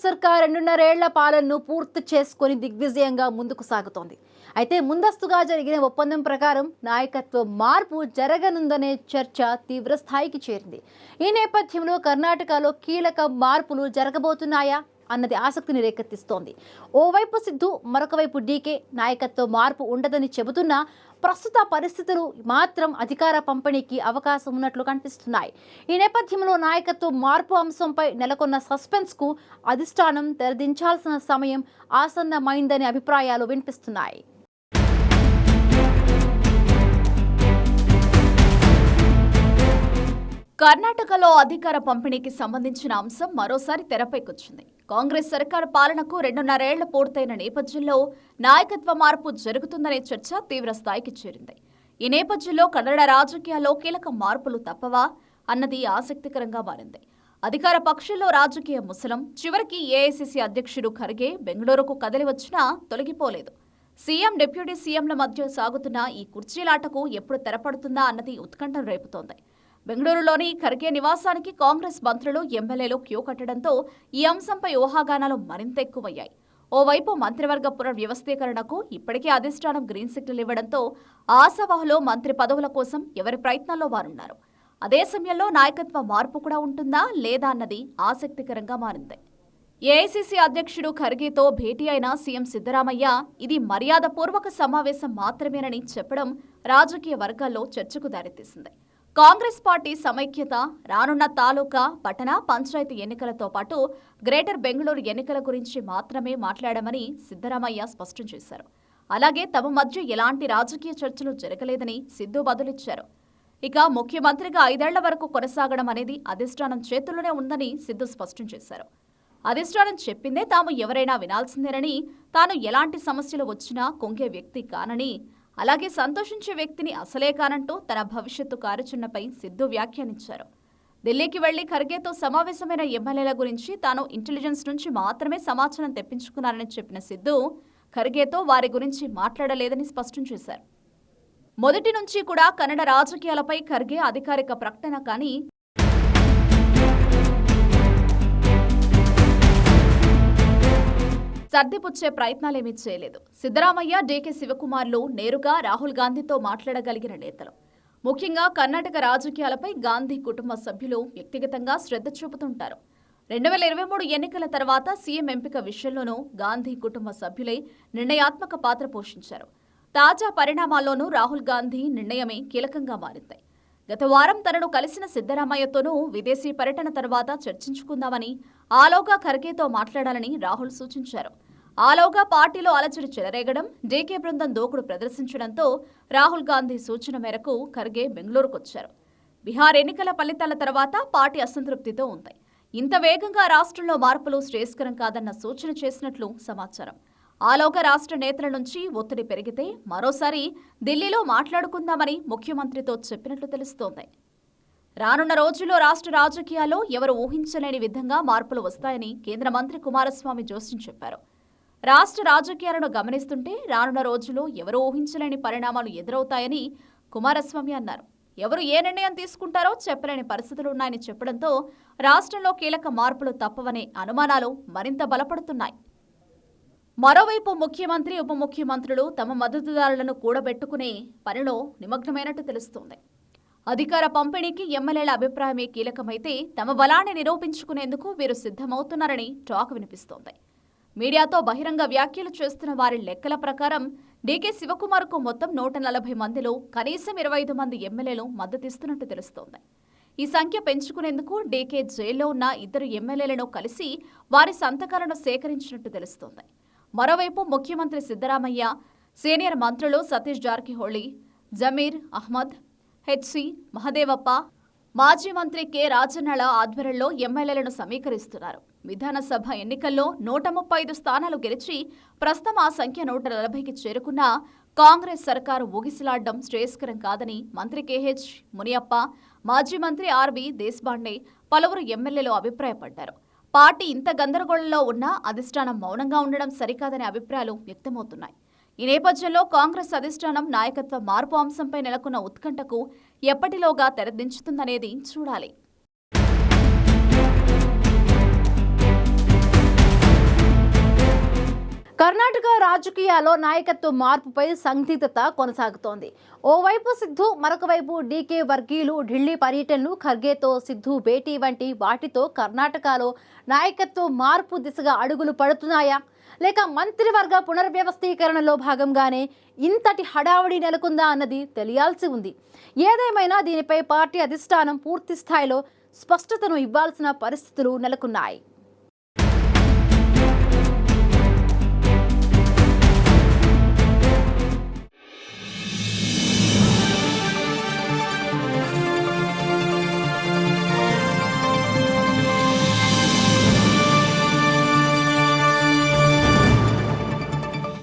సర్కార్ 2.5 ఏళ్ల పాలనను పూర్తి చేసుకొని దిగ్విజయంగా ముందుకు సాగుతోంది. అయితే ముందస్తుగా జరిగిన ఒప్పందం ప్రకారం నాయకత్వ మార్పు జరగనుందనే చర్చ తీవ్ర స్థాయికి చేరింది. ఈ నేపథ్యంలో కర్ణాటకలో కీలక మార్పులు జరగబోతున్నాయా అన్నది ఆసక్తిని రేకెత్తిస్తోంది. ఓవైపు సిద్ధు, మరొక వైపు డీకే నాయకత్వ మార్పు ఉండదని చెబుతున్నా ప్రస్తుత పరిస్థితులు మాత్రం అధికార పంపిణీకి అవకాశం ఉన్నట్లు కనిపిస్తున్నాయి. ఈ నేపథ్యంలో నాయకత్వ మార్పు అంశంపై నెలకొన్న సస్పెన్స్కు అధిష్టానం తెరదించాల్సిన సమయం ఆసన్నమైందనే అభిప్రాయాలు వినిపిస్తున్నాయి. కర్ణాటకలో అధికార పంపిణీకి సంబంధించిన అంశం మరోసారి తెరపైకొచ్చింది. కాంగ్రెస్ సర్కారు పాలనకు 2.5 ఏళ్లు పూర్తయిన నేపథ్యంలో నాయకత్వ మార్పు జరుగుతుందనే చర్చ తీవ్ర స్థాయికి చేరింది. ఈ నేపథ్యంలో కన్నడ రాజకీయాల్లో కీలక మార్పులు తప్పవా అన్నది ఆసక్తికరంగా మారింది. అధికార పక్షంలో రాజకీయ ముసలం చివరికి ఏఐసీసీ అధ్యక్షుడు ఖర్గే బెంగళూరుకు కదలి వచ్చినా తొలగిపోలేదు. సీఎం, డిప్యూటీ సీఎంల మధ్య సాగుతున్న ఈ కుర్చీలాటకు ఎప్పుడు తెరపడుతుందా అన్నది ఉత్కంఠం రేపుతోంది. బెంగళూరులోని ఖర్గే నివాసానికి కాంగ్రెస్ మంత్రులు, ఎమ్మెల్యేలు క్యూ కట్టడంతో ఈ అంశంపై ఊహాగానాలు మరింత ఎక్కువయ్యాయి. ఓవైపు మంత్రివర్గ పునర్వ్యవస్థీకరణకు ఇప్పటికే అధిష్టానం గ్రీన్ సిగ్నల్ ఇవ్వడంతో ఆశావహులు మంత్రి పదవుల కోసం ఎవరి ప్రయత్నాల్లో వారున్నారు. అదే సమయంలో నాయకత్వ మార్పు కూడా ఉంటుందా లేదా అన్నది ఆసక్తికరంగా మారింది. ఏఐసీసీ అధ్యక్షుడు ఖర్గేతో భేటీ అయిన సీఎం సిద్ధరామయ్య ఇది మర్యాదపూర్వక సమావేశం మాత్రమేనని చెప్పడం రాజకీయ వర్గాల్లో చర్చకు దారితీసింది. కాంగ్రెస్ పార్టీ సమైక్యత, రానున్న తాలూకా, పట్టణ, పంచాయతీ ఎన్నికలతో పాటు గ్రేటర్ బెంగళూరు ఎన్నికల గురించి మాత్రమే మాట్లాడామని సిద్ధరామయ్య స్పష్టం చేశారు. అలాగే తమ మధ్య ఎలాంటి రాజకీయ చర్చలు జరగలేదని సిద్ధు బదులిచ్చారు. ఇక ముఖ్యమంత్రిగా 5 ఏళ్ల వరకు కొనసాగడం అనేది అధిష్టానం చేతుల్లోనే ఉందని సిద్ధు స్పష్టం చేశారు. అధిష్టానం చెప్పిందే తాము ఎవరైనా వినాల్సిందేనని, తాను ఎలాంటి సమస్యలు వచ్చినా కొంగే వ్యక్తి కానని, అలాగే సంతోషించే వ్యక్తిని అసలే కానంటూ తన భవిష్యత్తు కార్యాచరణపై సిద్ధు వ్యాఖ్యానించారు. ఢిల్లీకి వెళ్లి ఖర్గేతో సమావేశమైన ఎమ్మెల్యేల గురించి తాను ఇంటెలిజెన్స్ నుంచి మాత్రమే సమాచారం తెప్పించుకున్నారని చెప్పిన సిద్ధు ఖర్గేతో వారి గురించి మాట్లాడలేదని స్పష్టం చేశారు. మొదటి నుంచి కూడా కన్నడ రాజకీయాలపై ఖర్గే అధికారిక ప్రకటన కానీ సర్దిపుచ్చే ప్రయత్నాలేమీ చేయలేదు. సిద్ధరామయ్య, డీకే శివకుమార్లు నేరుగా రాహుల్ గాంధీతో మాట్లాడగలిగిన నేతలు. ముఖ్యంగా కర్ణాటక రాజకీయాలపై గాంధీ కుటుంబ సభ్యులు వ్యక్తిగతంగా శ్రద్ధ చూపుతుంటారు. 2023 ఎన్నికల తర్వాత సీఎం ఎంపిక విషయంలోనూ గాంధీ కుటుంబ సభ్యులే నిర్ణయాత్మక పాత్ర పోషించారు. తాజా పరిణామాల్లోనూ రాహుల్ గాంధీ నిర్ణయమే కీలకంగా మారింది. గత వారం తనను కలిసిన సిద్ధరామయ్యతోనూ విదేశీ పర్యటన తర్వాత చర్చించుకుందామని, ఆలోగా ఖర్గేతో మాట్లాడాలని రాహుల్ సూచించారు. ఆలోగా పార్టీలో అలజడి చెలరేగడం, డీకే బృందం దూకుడు ప్రదర్శించడంతో రాహుల్ గాంధీ సూచన మేరకు ఖర్గే బెంగళూరుకొచ్చారు. బీహార్ ఎన్నికల ఫలితాల తర్వాత పార్టీ అసంతృప్తితో ఉంది. ఇంత వేగంగా రాష్ట్రంలో మార్పులు శ్రేయస్కరం కాదన్న సూచన చేసినట్లు సమాచారం. ఆలోగా రాష్ట్ర నేతల నుంచి ఒత్తిడి పెరిగితే మరోసారి ఢిల్లీలో మాట్లాడుకుందామని ముఖ్యమంత్రితో చెప్పినట్లు తెలుస్తోంది. రానున్న రోజుల్లో రాష్ట్ర రాజకీయాల్లో ఎవరు ఊహించలేని విధంగా మార్పులు వస్తాయని కేంద్ర మంత్రి కుమారస్వామి జోస్యం చెప్పారు. రాష్ట్ర రాజకీయాలను గమనిస్తుంటే రానున్న రోజుల్లో ఎవరు ఊహించలేని పరిణామాలు ఎదురవుతాయని కుమారస్వామి అన్నారు. ఎవరు ఏ నిర్ణయం తీసుకుంటారో చెప్పలేని పరిస్థితులున్నాయని చెప్పడంతో రాష్ట్రంలో కీలక మార్పులు తప్పవనే అనుమానాలు మరింత బలపడుతున్నాయి. మరోవైపు ముఖ్యమంత్రి, ఉప ముఖ్యమంత్రులు తమ మద్దతుదారులను కూడబెట్టుకునే పనిలో నిమగ్నమైనట్టు తెలుస్తోంది. అధికార పంపిణీకి ఎమ్మెల్యేల అభిప్రాయమే కీలకమైతే తమ బలాన్ని నిరూపించుకునేందుకు వీరు సిద్ధమవుతున్నారని టాక్ వినిపిస్తోంది. మీడియాతో బహిరంగ వ్యాఖ్యలు చేస్తున్న వారి లెక్కల ప్రకారం డీకే శివకుమార్కు మొత్తం 140 మందిలో కనీసం 25 మంది ఎమ్మెల్యేలు మద్దతిస్తున్నట్టు తెలుస్తోంది. ఈ సంఖ్య పెంచుకునేందుకు డీకే జైల్లో ఉన్న 2 ఎమ్మెల్యేలను కలిసి వారి సంతకాలను సేకరించినట్టు తెలుస్తోంది. మరోవైపు ముఖ్యమంత్రి సిద్ధరామయ్య, సీనియర్ మంత్రులు సతీష్ జార్కిహోళీ, జమీర్ అహ్మద్, హెచ్సి మహదేవప్ప, మాజీ మంత్రి కె రాజన్నల ఆధ్వర్యంలో ఎమ్మెల్యేలను సమీకరిస్తున్నారు. విధానసభ ఎన్నికల్లో 135 స్థానాలు గెలిచి ప్రస్తుతం ఆ సంఖ్య 140కి చేరుకున్న కాంగ్రెస్ సర్కారు ఊగిసలాడడం శ్రేయస్కరం కాదని మంత్రి కెహెచ్ మునియప్ప, మాజీ మంత్రి ఆర్వి దేశపాండే, పలువురు ఎమ్మెల్యేలు అభిప్రాయపడ్డారు. పార్టీ ఇంత గందరగోళంలో ఉన్నా అధిష్టానం మౌనంగా ఉండడం సరికాదనే అభిప్రాయాలు వ్యక్తమవుతున్నాయి. ఈ నేపథ్యంలో కాంగ్రెస్ అధిష్టానం నాయకత్వ మార్పు అంశంపై నెలకొన్న ఉత్కంఠకు ఎప్పటిలోగా తెరదించుతుందనేది చూడాలి. రాజకీయాల్లో నాయకత్వ మార్పుపై సందిగ్ధత కొనసాగుతోంది. ఓవైపు సిద్ధు, మరొక వైపు డీకే వర్గీయులు ఢిల్లీ పర్యటనలు, ఖర్గేతో సిద్ధు భేటీ వంటి వాటితో కర్ణాటకలో నాయకత్వ మార్పు దిశగా అడుగులు పడుతున్నాయా, లేక మంత్రివర్గ పునర్వ్యవస్థీకరణలో భాగంగానే ఇంతటి హడావుడి నెలకొందా అన్నది తెలియాల్సి ఉంది. ఏదేమైనా దీనిపై పార్టీ అధిష్టానం పూర్తి స్థాయిలో స్పష్టతను ఇవ్వాల్సిన పరిస్థితులు నెలకొన్నాయి.